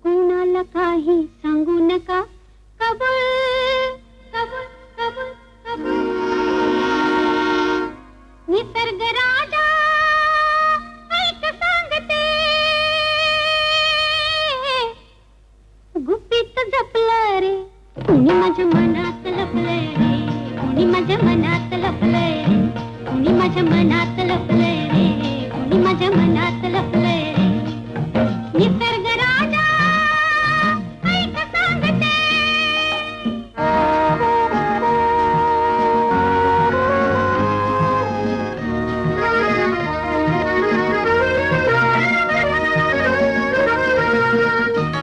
कुणाला काही सांगू नका. कबूल कबूल कबूल कबूल. निसर्ग राजा ऐक सांगते, गुपित जपलं रे कुणी माझ्या मनात लपलंय रे. कुणी माझ्या मनात लपलंय रे. कुणी माझ्या मनात लपलंय रे. कुणी माझ्या मनात